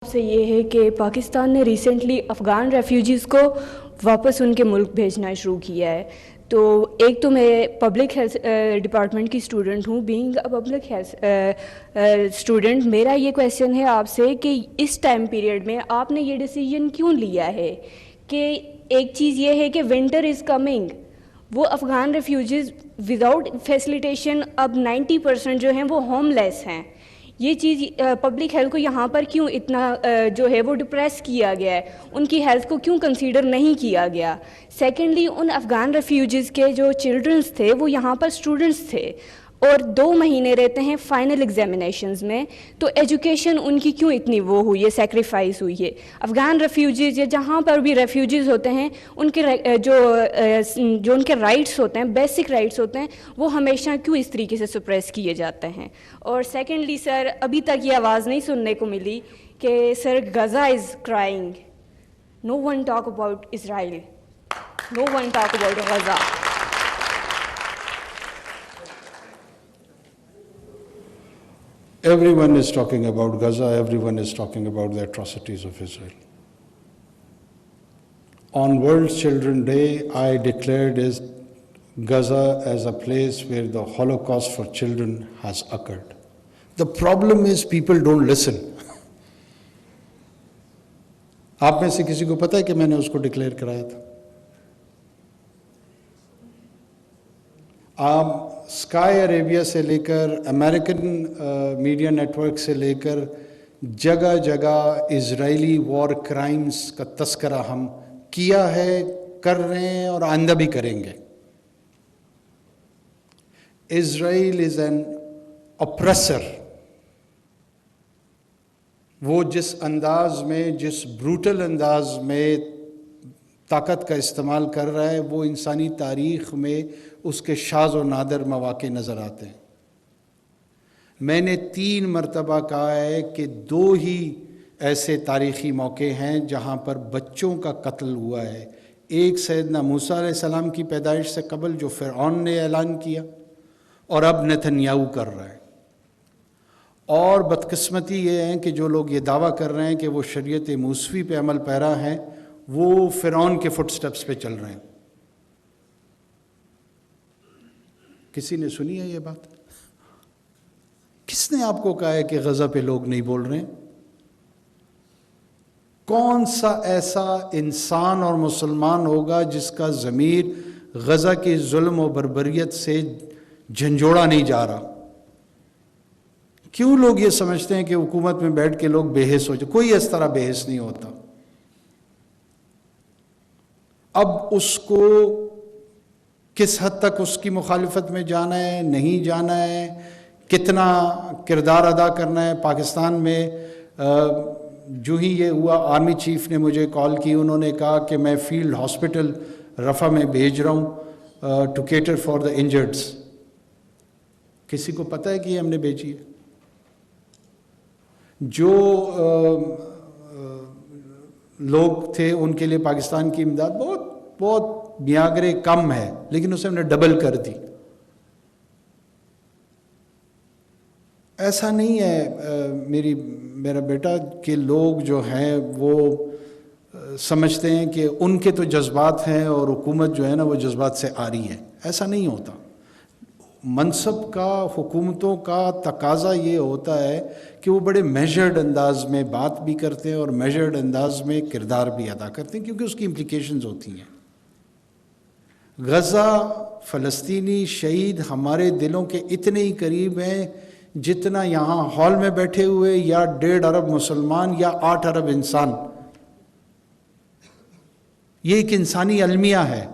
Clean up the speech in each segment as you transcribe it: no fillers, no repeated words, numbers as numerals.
سے یہ ہے کہ پاکستان نے ریسنٹلی افغان ریفیوجیز کو واپس ان کے ملک بھیجنا شروع کیا ہے. تو ایک تو میں پبلک ہیلتھ ڈپارٹمنٹ کی اسٹوڈنٹ ہوں. Being a public health student میرا یہ کویشچن ہے آپ سے کہ اس ٹائم پیریڈ میں آپ نے یہ ڈیسیجن کیوں لیا ہے کہ ایک چیز یہ ہے کہ ونٹر از کمنگ, وہ افغان ریفیوجیز وداؤٹ فیسیلیٹیشن اب 90% جو ہیں وہ ہوم لیس ہیں. یہ چیز پبلک ہیلتھ کو یہاں پر کیوں اتنا جو ہے وہ ڈپریس کیا گیا ہے, ان کی ہیلتھ کو کیوں کنسیڈر نہیں کیا گیا. سیکنڈلی, ان افغان ریفیوجیز کے جو چلڈرنس تھے وہ یہاں پر اسٹوڈنٹس تھے اور 2 مہینے رہتے ہیں فائنل ایگزامینیشنز میں, تو ایجوکیشن ان کی کیوں اتنی وہ ہوئی ہے, سیکریفائس ہوئی ہے. افغان ریفیوجیز یا جہاں پر بھی ریفیوجیز ہوتے ہیں ان کے جو ان کے رائٹس ہوتے ہیں, بیسک رائٹس ہوتے ہیں, وہ ہمیشہ کیوں اس طریقے سے سپریس کیے جاتے ہیں. اور سیکنڈلی سر, ابھی تک یہ آواز نہیں سننے کو ملی کہ sir Gaza is crying, no one talk about Israel, no one talk about Gaza. Everyone is talking about Gaza, everyone is talking about the atrocities of Israel. On World Children's Day, I declared Gaza as a place where the Holocaust for children has occurred. The problem is people don't listen. آپ میں سے کسی کو پتہ ہے کہ میں نے اس کو ڈکلیئر کرایا تھا؟ آپ اسکائی عربیہ سے لے کر امریکن میڈیا نیٹ ورک سے لے کر جگہ جگہ اسرائیلی وار کرائمز کا تذکرہ ہم کیا ہے, کر رہے ہیں اور آئندہ بھی کریں گے. اسرائیل از این اپریسر. وہ جس انداز میں, جس بروٹل انداز میں طاقت کا استعمال کر رہا ہے, وہ انسانی تاریخ میں اس کے شاذ و نادر مواقع نظر آتے ہیں. میں نے 3 مرتبہ کہا ہے کہ 2 ہی ایسے تاریخی موقع ہیں جہاں پر بچوں کا قتل ہوا ہے. ایک سیدنا موسیٰ علیہ السلام کی پیدائش سے قبل جو فرعون نے اعلان کیا, اور اب نتنیاہو کر رہا ہے. اور بدقسمتی یہ ہے کہ جو لوگ یہ دعویٰ کر رہے ہیں کہ وہ شریعت موسوی پہ عمل پیرا ہیں, وہ فرعون کے فٹ سٹیپس پہ چل رہے ہیں. کسی نے سنی ہے یہ بات؟ کس نے آپ کو کہا ہے کہ غزہ پہ لوگ نہیں بول رہے ہیں؟ کون سا ایسا انسان اور مسلمان ہوگا جس کا ضمیر غزہ کی ظلم و بربریت سے جھنجھوڑا نہیں جا رہا؟ کیوں لوگ یہ سمجھتے ہیں کہ حکومت میں بیٹھ کے لوگ بے حس ہو جائے؟ کوئی اس طرح بے حس نہیں ہوتا. اب اس کو کس حد تک اس کی مخالفت میں جانا ہے, نہیں جانا ہے, کتنا کردار ادا کرنا ہے. پاکستان میں جو ہی یہ ہوا, آرمی چیف نے مجھے کال کی, انہوں نے کہا کہ میں فیلڈ ہاسپٹل رفح میں بھیج رہا ہوں ٹو کیٹر فار دا انجرڈس. کسی کو پتہ ہے کہ یہ ہم نے بھیجی ہے؟ جو لوگ تھے ان کے لیے پاکستان کی امداد بہت میاگرے کم ہے, لیکن اسے ہم نے ڈبل کر دی. ایسا نہیں ہے میرا بیٹا کہ لوگ جو ہیں وہ سمجھتے ہیں کہ ان کے تو جذبات ہیں اور حکومت جو ہے نا وہ جذبات سے آ رہی ہے. ایسا نہیں ہوتا. منصب کا, حکومتوں کا تقاضا یہ ہوتا ہے کہ وہ بڑے میجرڈ انداز میں بات بھی کرتے ہیں اور میجرڈ انداز میں کردار بھی ادا کرتے ہیں, کیونکہ اس کی امپلیکیشنز ہوتی ہیں. غزہ, فلسطینی شہید ہمارے دلوں کے اتنے ہی قریب ہیں جتنا یہاں ہال میں بیٹھے ہوئے یا 1.5 ارب مسلمان یا 8 ارب انسان. یہ ایک انسانی المیہ ہے.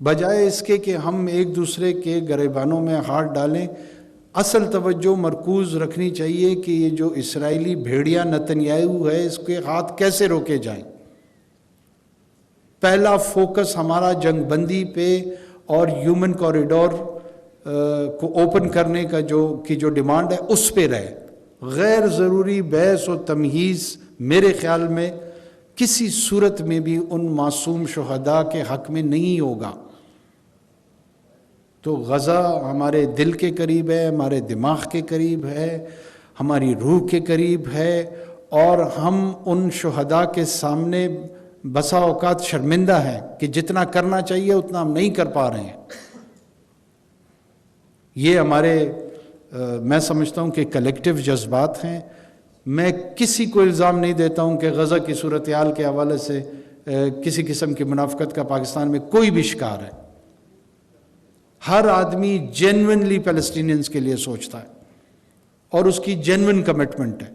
بجائے اس کے کہ ہم ایک دوسرے کے گریبانوں میں ہاتھ ڈالیں, اصل توجہ مرکوز رکھنی چاہیے کہ یہ جو اسرائیلی بھیڑیا نتنیاہو ہے اس کے ہاتھ کیسے روکے جائیں. پہلا فوکس ہمارا جنگ بندی پہ اور ہیومن کوریڈور کو اوپن کرنے کا جو ڈیمانڈ ہے اس پہ رہے. غیر ضروری بحث و تمہیز میرے خیال میں کسی صورت میں بھی ان معصوم شہداء کے حق میں نہیں ہوگا. تو غزہ ہمارے دل کے قریب ہے, ہمارے دماغ کے قریب ہے, ہماری روح کے قریب ہے, اور ہم ان شہداء کے سامنے بسا اوقات شرمندہ ہیں کہ جتنا کرنا چاہیے اتنا ہم نہیں کر پا رہے ہیں. یہ ہمارے میں سمجھتا ہوں کہ کلیکٹیو جذبات ہیں. میں کسی کو الزام نہیں دیتا ہوں کہ غزہ کی صورتحال کے حوالے سے کسی قسم کی منافقت کا پاکستان میں کوئی بھی شکار ہے. ہر آدمی جینوئنلی پیلسٹینینز کے لیے سوچتا ہے اور اس کی جینوئن کمٹمنٹ ہے.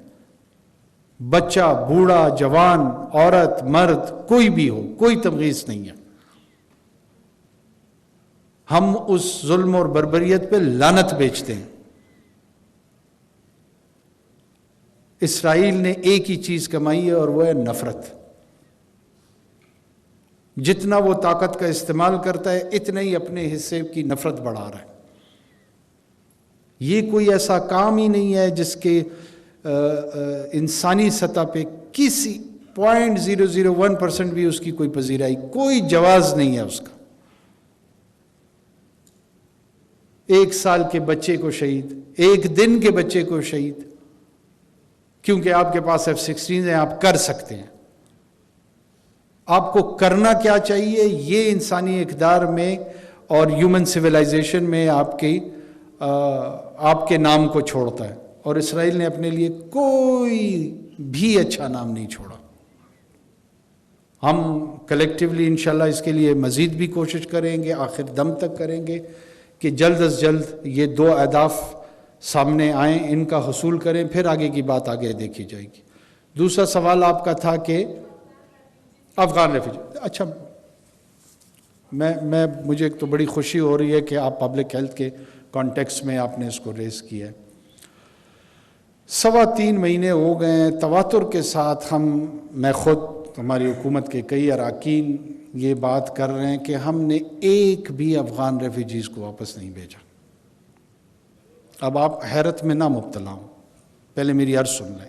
بچہ، بوڑھا، جوان، عورت، مرد، کوئی بھی ہو، کوئی تمیز نہیں ہے. ہم اس ظلم اور بربریت پہ لعنت بیچتے ہیں. اسرائیل نے ایک ہی چیز کمائی ہے اور وہ ہے نفرت. جتنا وہ طاقت کا استعمال کرتا ہے اتنا ہی اپنے حصے کی نفرت بڑھا رہا ہے. یہ کوئی ایسا کام ہی نہیں ہے جس کے انسانی سطح پہ کسی 0.001% بھی اس کی کوئی پذیرائی، کوئی جواز نہیں ہے اس کا. 1 سال کے بچے کو شہید، 1 دن کے بچے کو شہید، کیونکہ آپ کے پاس F-16 ہیں، آپ کر سکتے ہیں. آپ کو کرنا کیا چاہیے یہ انسانی اقدار میں اور ہیومن سویلائزیشن میں آپ کے نام کو چھوڑتا ہے. اور اسرائیل نے اپنے لیے کوئی بھی اچھا نام نہیں چھوڑا. ہم کلیکٹیولی انشاءاللہ اس کے لیے مزید بھی کوشش کریں گے، آخر دم تک کریں گے کہ جلد از جلد یہ 2 اہداف سامنے آئیں، ان کا حصول کریں، پھر آگے کی بات آگے دیکھی جائے گی. دوسرا سوال آپ کا تھا کہ افغان ریفیوجی. اچھا، مجھے ایک تو بڑی خوشی ہو رہی ہے کہ آپ پبلک ہیلتھ کے کانٹیکس میں آپ نے اس کو ریز کیا ہے. 3.25 مہینے ہو گئے ہیں تواتر کے ساتھ میں خود، ہماری حکومت کے کئی اراکین یہ بات کر رہے ہیں کہ ہم نے ایک بھی افغان ریفیوجیز کو واپس نہیں بھیجا. اب آپ حیرت میں نہ مبتلا ہوں، پہلے میری عرض سن لیں.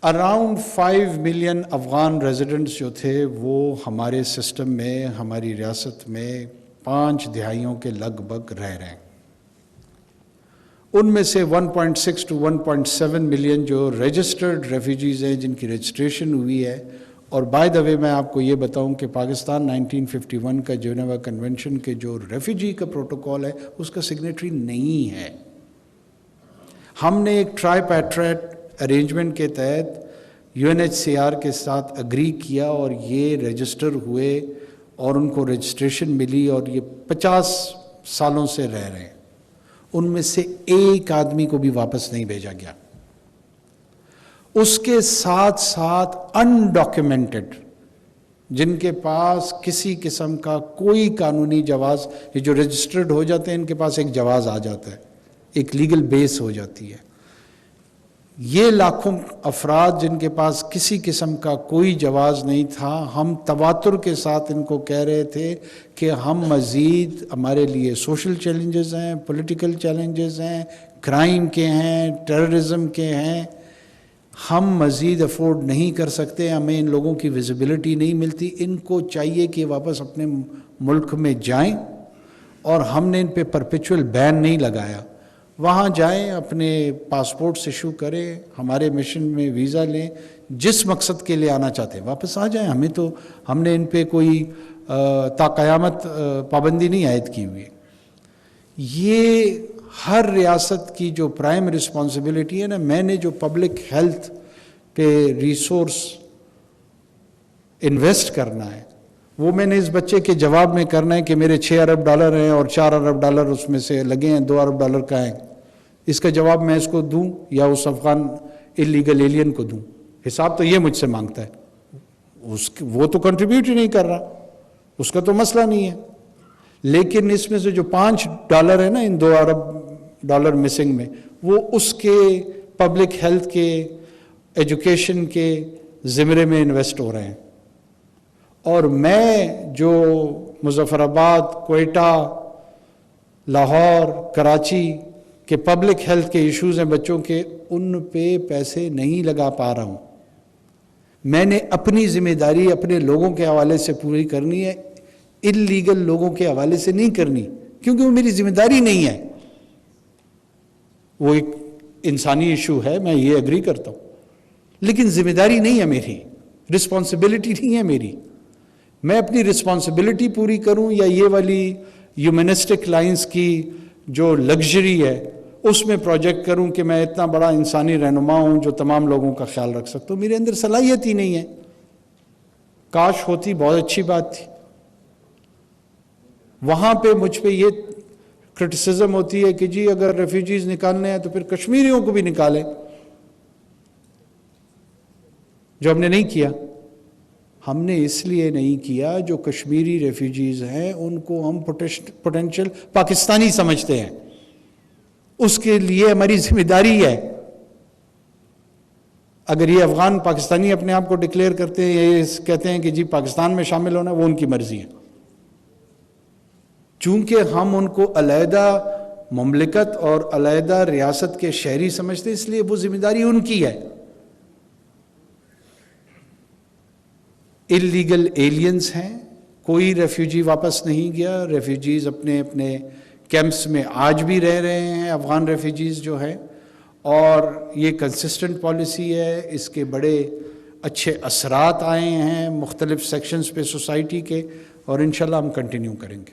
اراؤنڈ 5 ملین افغان ریزیڈنٹس جو تھے وہ ہمارے سسٹم میں، ہماری ریاست میں 5 دہائیوں کے لگ بھگ رہ رہے ہیں. ان میں سے 1.6 to 1.7 ملین جو رجسٹرڈ ریفیوجیز ہیں جن کی رجسٹریشن ہوئی ہے. اور بائی دا وے میں آپ کو یہ بتاؤں کہ پاکستان 1951 کا جنیوا کنونشن کے جو ریفیوجی کا پروٹوکول ہے اس کا سگنیٹری نہیں ہے. ہم نے ایک ٹرائی پیٹریٹ ارینجمنٹ کے تحت UNHCR کے ساتھ اگری کیا اور یہ رجسٹر ہوئے اور ان کو رجسٹریشن ملی اور یہ 50 سالوں سے رہ رہے ہیں. ان میں سے ایک آدمی کو بھی واپس نہیں بھیجا گیا. اس کے ساتھ ساتھ انڈاکیومنٹڈ جن کے پاس کسی قسم کا کوئی قانونی جواز، یہ جو رجسٹرڈ ہو جاتے ہیں ان کے پاس ایک جواز آ جاتا ہے، ایک لیگل بیس ہو جاتی ہے. یہ لاکھوں افراد جن کے پاس کسی قسم کا کوئی جواز نہیں تھا، ہم تواتر کے ساتھ ان کو کہہ رہے تھے کہ ہم مزید، ہمارے لیے سوشل چیلنجز ہیں، پولیٹیکل چیلنجز ہیں، کرائم کے ہیں، ٹیررزم کے ہیں، ہم مزید افورڈ نہیں کر سکتے، ہمیں ان لوگوں کی ویزیبلٹی نہیں ملتی. ان کو چاہیے کہ واپس اپنے ملک میں جائیں، اور ہم نے ان پہ پرپیچول بین نہیں لگایا. وہاں جائیں، اپنے پاسپورٹس ایشو کریں، ہمارے مشن میں ویزا لیں، جس مقصد کے لیے آنا چاہتے ہیں واپس آ جائیں. ہم نے ان پہ کوئی تا قیامت پابندی نہیں عائد کی ہوئی. یہ ہر ریاست کی جو پرائم رسپانسبلٹی ہے نا، میں نے جو پبلک ہیلتھ پہ ریسورس انویسٹ کرنا ہے وہ میں نے اس بچے کے جواب میں کرنا ہے کہ میرے $6 ارب ہیں اور $4 ارب اس میں سے لگے ہیں، $2 ارب کا ہے. اس کا جواب میں اس کو دوں یا اس افغان اللیگل ایلین کو دوں؟ حساب تو یہ مجھ سے مانگتا ہے. وہ تو کنٹریبیوٹ ہی نہیں کر رہا، اس کا تو مسئلہ نہیں ہے. لیکن اس میں سے جو $5 ہے نا ان $2 ارب مسنگ میں، وہ اس کے پبلک ہیلتھ کے، ایجوکیشن کے زمرے میں انویسٹ ہو رہے ہیں. اور میں جو مظفر آباد، کوئٹہ، لاہور، کراچی کے پبلک ہیلتھ کے ایشوز ہیں بچوں کے، ان پہ پیسے نہیں لگا پا رہا ہوں. میں نے اپنی ذمہ داری اپنے لوگوں کے حوالے سے پوری کرنی ہے، اللیگل لوگوں کے حوالے سے نہیں کرنی، کیونکہ وہ میری ذمہ داری نہیں ہے. وہ ایک انسانی ایشو ہے، میں یہ ایگری کرتا ہوں، لیکن ذمہ داری نہیں ہے میری، رسپانسبلٹی نہیں ہے میری۔ میں اپنی رسپانسبلٹی پوری کروں یا یہ والی ہیومنسٹک لائنز کی جو لگژری ہے اس میں پروجیکٹ کروں کہ میں اتنا بڑا انسانی رہنما ہوں جو تمام لوگوں کا خیال رکھ سکتا ہوں، میرے اندر صلاحیت ہی نہیں ہے۔ کاش ہوتی، بہت اچھی بات تھی۔ وہاں پہ مجھ پہ یہ کرٹیسزم ہوتی ہے کہ جی اگر ریفیوجیز نکالنے ہیں تو پھر کشمیریوں کو بھی نکالیں، جو ہم نے نہیں کیا۔ ہم نے اس لیے نہیں کیا جو کشمیری ریفیوجیز ہیں ان کو ہم پوٹینشیل پاکستانی سمجھتے ہیں، اس کے لیے ہماری ذمہ داری ہے۔ اگر یہ افغان پاکستانی اپنے آپ کو ڈکلیئر کرتے ہیں، یہ کہتے ہیں کہ جی پاکستان میں شامل ہونا، وہ ان کی مرضی ہے۔ چونکہ ہم ان کو علیحدہ مملکت اور علیحدہ ریاست کے شہری سمجھتے ہیں، اس لیے وہ ذمہ داری ان کی ہے۔ اللیگل ایلینز ہیں، کوئی ریفیوجی واپس نہیں گیا، ریفیوجیز اپنے اپنے کیمپس میں آج بھی رہ رہے ہیں، افغان ریفیوجیز جو ہیں، اور یہ کنسسٹنٹ پالیسی ہے، اس کے بڑے اچھے اثرات آئے ہیں مختلف سیکشنز پہ سوسائٹی کے، اور انشاءاللہ ہم کنٹینیو کریں گے۔